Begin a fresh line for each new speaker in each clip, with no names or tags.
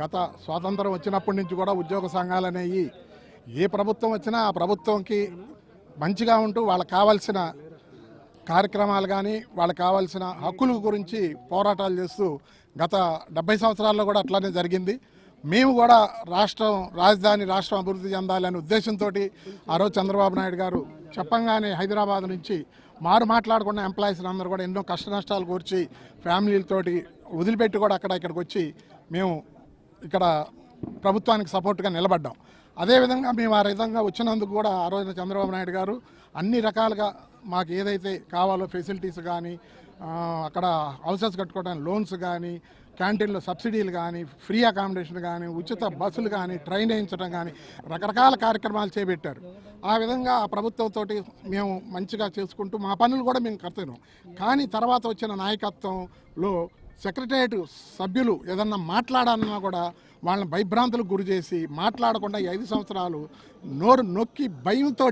గత స్వాతంత్రం వచ్చినప్పటి నుంచి కూడా ఉద్యోగ సంఘాలు అనేవి ఏ ప్రభుత్వం వచ్చినా ఆ ప్రభుత్వంకి మంచిగా ఉంటూ వాళ్ళకి కావాల్సిన కార్యక్రమాలు కానీ వాళ్ళకి కావాల్సిన హక్కుల గురించి పోరాటాలు చేస్తూ గత 70 సంవత్సరాల్లో కూడా అట్లానే జరిగింది. మేము కూడా రాష్ట్రం అభివృద్ధి చెందాలనే ఉద్దేశంతో ఆ రోజు చంద్రబాబు నాయుడు గారు చెప్పంగానే హైదరాబాద్ నుంచి మాట్లాడుకున్న ఎంప్లాయీస్ అందరూ కూడా ఎన్నో కష్ట నష్టాలు కూర్చి ఫ్యామిలీలతోటి వదిలిపెట్టి కూడా ఇక్కడికి వచ్చి మేము ఇక్కడ ప్రభుత్వానికి సపోర్ట్గా నిలబడ్డాం. అదేవిధంగా మేము ఆ విధంగా వచ్చినందుకు కూడా ఆ రోజున చంద్రబాబు నాయుడు గారు అన్ని రకాలుగా మాకు ఏదైతే కావాలో ఫెసిలిటీస్ కానీ అక్కడ హౌసెస్ కట్టుకోవడానికి లోన్స్ కానీ క్యాంటీన్లో సబ్సిడీలు కానీ ఫ్రీ అకామిడేషన్ కానీ ఉచిత బస్సులు కానీ ట్రైన్ వేయించడం కానీ రకరకాల కార్యక్రమాలు చేపట్టారు. ఆ విధంగా ఆ ప్రభుత్వంతో మేము మంచిగా చేసుకుంటూ మా పనులు కూడా మేము కర్తవ్యం. కానీ తర్వాత వచ్చిన నాయకత్వంలో సెక్రటేరియట్ సభ్యులు ఏదన్నా మాట్లాడాలన్నా కూడా వాళ్ళని భయభ్రాంతులకు గురి చేసి మాట్లాడకుండా 5 సంవత్సరాలు నోరు నొక్కి భయంతో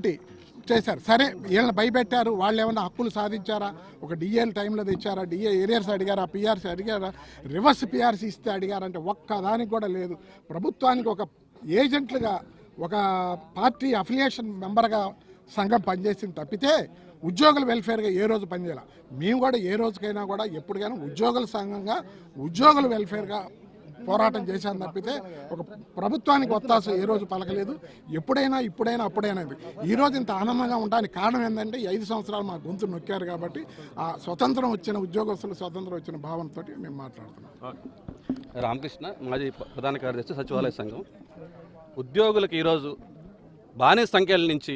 చేశారు. సరే వీళ్ళని భయపెట్టారు, వాళ్ళు ఏమన్నా హక్కులు సాధించారా? ఒక డిఏల టైంలో తెచ్చారా? డిఏ ఏరియర్స్ అడిగారా? పిఆర్సీ అడిగారా? రివర్స్ పిఆర్సీ ఇస్తే అడిగారంటే ఒక్కదానికి కూడా లేదు. ప్రభుత్వానికి ఒక ఏజెంట్లుగా ఒక పార్టీ అఫిలియేషన్ మెంబర్గా సంఘం పనిచేసింది తప్పితే ఉద్యోగుల వెల్ఫేర్గా ఏ రోజు పనిచేయాలి. మేము కూడా ఏ రోజుకైనా కూడా ఎప్పటికైనా ఉద్యోగుల సంఘంగా ఉద్యోగుల వెల్ఫేర్గా పోరాటం చేశాను తప్పితే ఒక ప్రభుత్వానికి ఒత్తాస ఏ రోజు పలకలేదు. ఎప్పుడైనా అప్పుడైనా ఈరోజు ఇంత ఆనందంగా ఉండడానికి కారణం ఏంటంటే 5 సంవత్సరాలు మా గొంతు నొక్కారు కాబట్టి ఆ స్వతంత్రం వచ్చిన ఉద్యోగస్తులు స్వతంత్రం వచ్చిన భావనతో మేము మాట్లాడుతున్నాం.
రామకృష్ణ, మాజీ ప్రధాన కార్యదర్శి, సచివాలయ సంఘం. ఉద్యోగులకు ఈరోజు బానిస సంఖ్యల నుంచి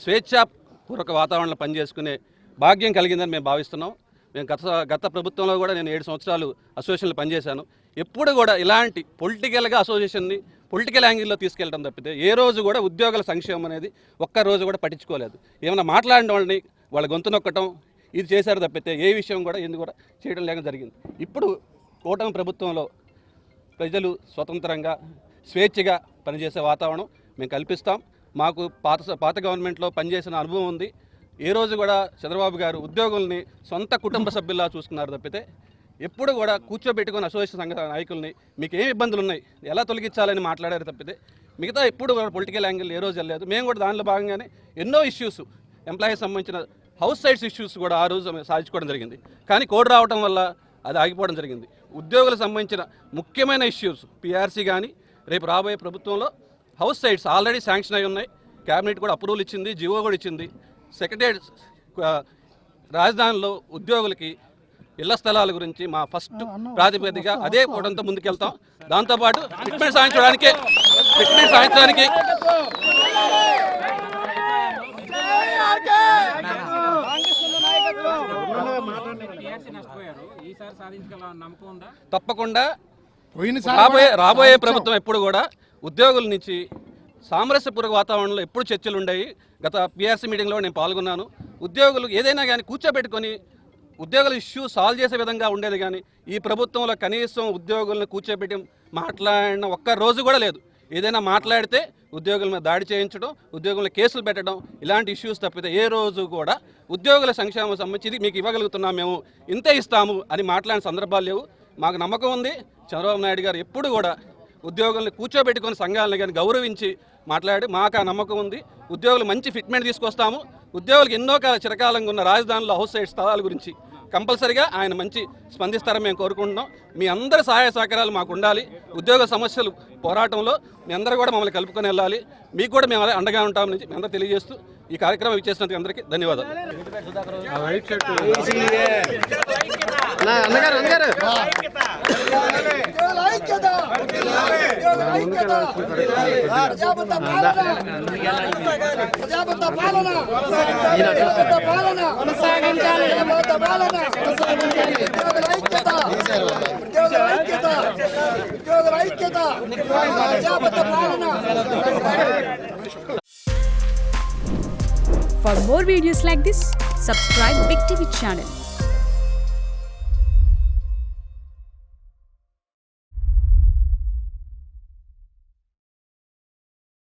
స్వేచ్ఛాపూర్వక వాతావరణంలో పనిచేసుకునే భాగ్యం కలిగిందని మేము భావిస్తున్నాం. మేము గత ప్రభుత్వంలో కూడా నేను 7 సంవత్సరాలు అసోసియేషన్లో పనిచేశాను. ఎప్పుడు కూడా ఇలాంటి పొలిటికల్గా అసోసియేషన్ని పొలిటికల్ యాంగిల్లో తీసుకెళ్ళడం తప్పితే ఏ రోజు కూడా ఉద్యోగుల సంక్షేమం అనేది ఒక్కరోజు కూడా పట్టించుకోలేదు. ఏమైనా మాట్లాడిన వాళ్ళని వాళ్ళ గొంతు నొక్కటం ఇది చేశారు తప్పితే ఏ విషయం కూడా ఎందుకు కూడా చేయడం లేక జరిగింది. ఇప్పుడు కూటమి ప్రభుత్వంలో ప్రజలు స్వతంత్రంగా స్వేచ్ఛగా పనిచేసే వాతావరణం మేము కల్పిస్తాం. మాకు పాత గవర్నమెంట్లో పనిచేసిన అనుభవం ఉంది. ఏ రోజు కూడా చంద్రబాబు గారు ఉద్యోగుల్ని సొంత కుటుంబ సభ్యుల్లా చూసుకున్నారు తప్పితే ఎప్పుడు కూడా కూర్చోబెట్టుకుని అసోసియేషన్ సంఘ నాయకుల్ని మీకు ఏం ఇబ్బందులు ఉన్నాయి ఎలా తొలగించాలని మాట్లాడారు తప్పితే మిగతా ఎప్పుడు కూడా పొలిటికల్ యాంగిల్ ఏ రోజు వెళ్ళలేదు. మేము కూడా దానిలో భాగంగానే ఎన్నో ఇష్యూస్ ఎంప్లాయీస్ సంబంధించిన హౌస్ సైడ్స్ ఇష్యూస్ కూడా ఆ రోజు సాధించుకోవడం జరిగింది. కానీ కోడ్ రావడం వల్ల అది ఆగిపోవడం జరిగింది. ఉద్యోగులకు సంబంధించిన ముఖ్యమైన ఇష్యూస్ పిఆర్సీ కానీ రేపు రాబోయే ప్రభుత్వంలో హౌస్ సైడ్స్ ఆల్రెడీ శాంక్షన్ అయి ఉన్నాయి. క్యాబినెట్ కూడా అప్రూవల్ ఇచ్చింది, జివో కూడా ఇచ్చింది. సెక్రటేరియట్ రాజధానిలో ఉద్యోగులకి ఇళ్ల స్థలాల గురించి మా ఫస్ట్ ప్రాతిపదికగా అదే కూడంతో ముందుకెళ్తాం. దాంతోపాటు ఫిట్మెంట్ సాధించడానికి తప్పకుండా రాబోయే ప్రభుత్వం ఎప్పుడు కూడా ఉద్యోగుల నుంచి సామరస్యపూర్వక వాతావరణంలో ఎప్పుడు చర్చలు ఉండేవి. గత పిఆర్సీ మీటింగ్లో నేను పాల్గొన్నాను. ఉద్యోగులు ఏదైనా కానీ కూర్చోబెట్టుకొని ఉద్యోగుల ఇష్యూ సాల్వ్ చేసే విధంగా ఉండేది. కానీ ఈ ప్రభుత్వంలో కనీసం ఉద్యోగులను కూర్చోబెట్టి మాట్లాడిన ఒక్క రోజు కూడా లేదు. ఏదైనా మాట్లాడితే ఉద్యోగుల మీద దాడి చేయించడం, ఉద్యోగుల కేసులు పెట్టడం, ఇలాంటి ఇష్యూస్ తప్పితే ఏ రోజు కూడా ఉద్యోగుల సంక్షేమం సంబంధించి ఇది మీకు ఇవ్వగలుగుతున్నాం, మేము ఇంతే ఇస్తాము అని మాట్లాడిన సందర్భాలు లేవు. మాకు నమ్మకం ఉంది చంద్రబాబు నాయుడు గారు ఎప్పుడు కూడా ఉద్యోగులను కూర్చోబెట్టుకొని సంఘాలను కానీ గౌరవించి మాట్లాడి మాకు ఆ నమ్మకం ఉంది. ఉద్యోగులు మంచి ఫిట్మెంట్ తీసుకొస్తాము. ఉద్యోగులకు ఎన్నో చిరకాలంగా ఉన్న రాజధానిలో హౌస్ సైడ్ స్థలాల గురించి కంపల్సరిగా ఆయన మంచి స్పందిస్తారని మేము కోరుకుంటున్నాం. మీ అందరి సహాయ సహకారాలు మాకు ఉండాలి. ఉద్యోగ సమస్యలు పోరాటంలో మీ అందరూ కూడా మమ్మల్ని కలుపుకొని వెళ్ళాలి. మీకు కూడా మేము అండగా ఉంటామని మీ అందరూ తెలియజేస్తూ ఈ కార్యక్రమం ఇచ్చేసినందుకు అందరికీ ధన్యవాదాలు.
For more videos like this, subscribe Big TV channel.